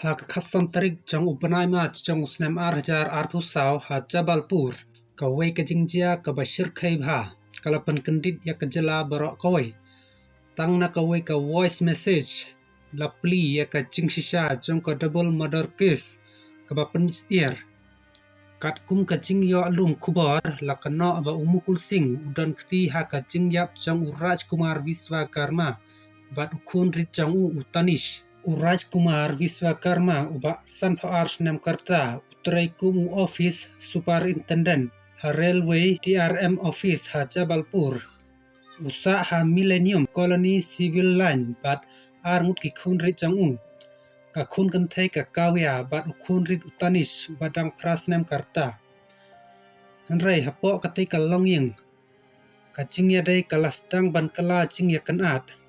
Hak khasam tarik jong upanai ma jong snem arjar arpusaw ha Jabalpur kawai ka jingjia ka bashir khai bha kalapan kendit ya kejela barok kawai tang na kawai ka voice message lapli ya ka jingshisha jong ka double murder case ka bapen ear kat kum ka jing yo alum kubar la kana ba umukul sing udan kti ha ka jingyap jong uraj kumar viswakarma bat ukhun rit jong utanish Uraj Kumar Viswakarma uba Sanphar Namkarta Utrai Kumu Office Superintendent ha Railway TRM Office ha Jabalpur Usa ha Millennium Colony Civil Line bat arngut ki khunrit jangu ka khun kan thai ka kawya bat ukhunrit utanish badang pras Namkarta Hanrai hapo katai ka longying ka chingya dai kalastang ban kala chingya kanat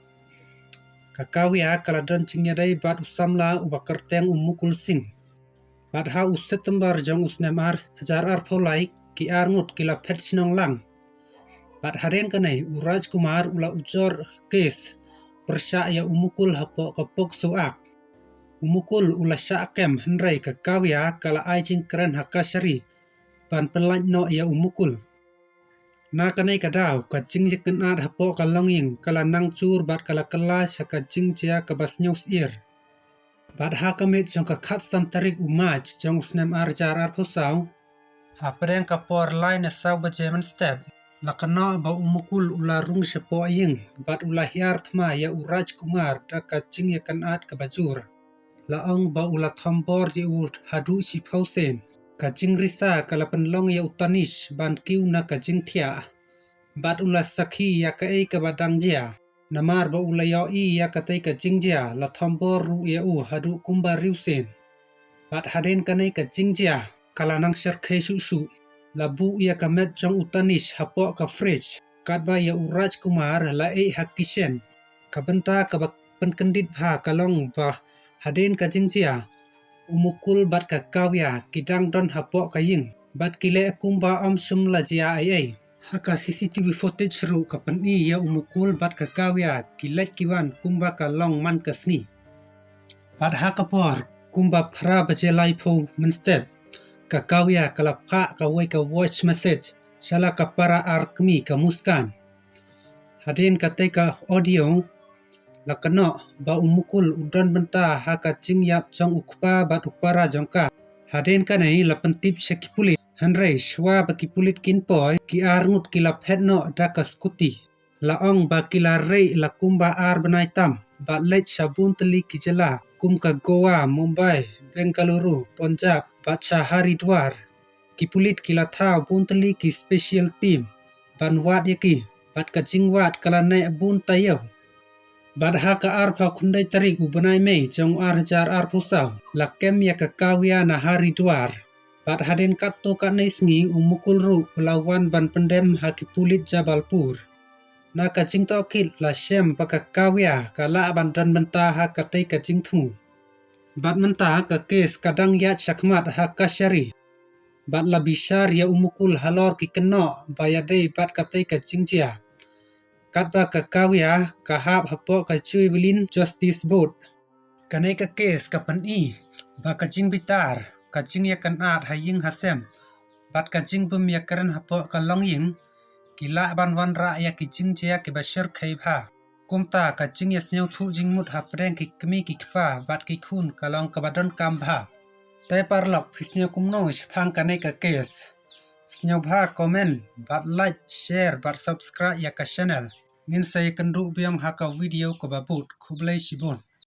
Kakawya kaladon chingya dai bat usamla ubakarteng umukul sing. Bat ha September jong usnemar hajar arpolai ki arngut kila pet sinong lang. Bat haren kanai Uraj Kumar ula ujor kes persya ya umukul hapo kapok suak. Umukul ula syakem henrai kakawya kala aijing keren hakasari ban penlaj no ya umukul. Na kanai kadaw ka jing yakin ad hapo kalonging kala nang chur bat kala kelas ka jing jia ka bas news ear bat ha kamit jong ka khat santarik umaj jong snem arjar arpusaw ha preng ka por line saw ba jemen step la kana ba umukul ula rung sepo ying bat ula hiar thma ya Uraj Kumar ta ka jing yakan ad ka bajur la ong ba ula thombor di ut hadu si phausen ka jing risa kala penlong ya utanish ban kiu na ka jing thia bat ula sakhi ya ka ei ka badang jia namar ba ula yo i ya ka tai ka jing jia la thombor ru ya u hadu kumba riusen bat haden kanai ka jing jia kala nang sher khai su su la bu ya ka met jong utanish hapo ka fridge kat ba ya Uraj Kumar la ei hakishen ka benta ka bak penkendit bha kalong ba haden ka jing jia umukul bat ka kawya kidang don hapo ka ying bat kile kumba om sum la jia ai haka CCTV footage ru ka pani ya umukul bat ka kawya kilet kiwan kumba ka long man ka sni bat haka por kumba phra baje lai pho min step ka kawya kala pha ka wai ka voice message shala ka para arkmi ka muskan hadin ka te ka audio lakano ba umukul udan benta haka jingyap jong ukpa bat ukpara jongka haden kanai lapan tip sekipulit hanrei shwa baki pulit kinpoy ki arngut kila phetno daka skuti la ong ba kila rei la kumba ar banai tam ba lech sabun teli kijela kumka Goa Mumbai Bengaluru Punjab ba Haridwar ki pulit kila tha bun teli ki special team ban wat yaki bat ka jingwat kala nai bun tayo bat ha ka arpha khundai tarik ubanai mei jong arjar arpusaw la kem ya ka kawya na Haridwar bat haden katto ka naisngi umukul ru lawan ban pendem haki pulit Jabalpur na ka jingto kit la shem baka kawya kala ban dan benta ha ka tai ka jingthmu bat menta ka kes kadang yat shakmat ha kashari bat la bishar ya umukul halor ki keno bayadei bat ka tai ka jingjia kat ba ka kawya ka hap hapo ka chui wilin justice board kanai ka kes ka pan i ba ka jing bitar ka jing ya kan at haying hasem bat ka jing bum ya karen hapo ka longying kila ban wan ra ya ki jing jia ki bashir khai bha kumta ka jing ya sneu thu jing mut ha preng ki kmi ki kpa bat ki khun ka long ka badon kam bha tai parlok fisneu kumno phang kanai ka kes sneu bha comment bat like share bat subscribe ya ka channel ngin sai kan du biang ha ka video ko babut khublai sibon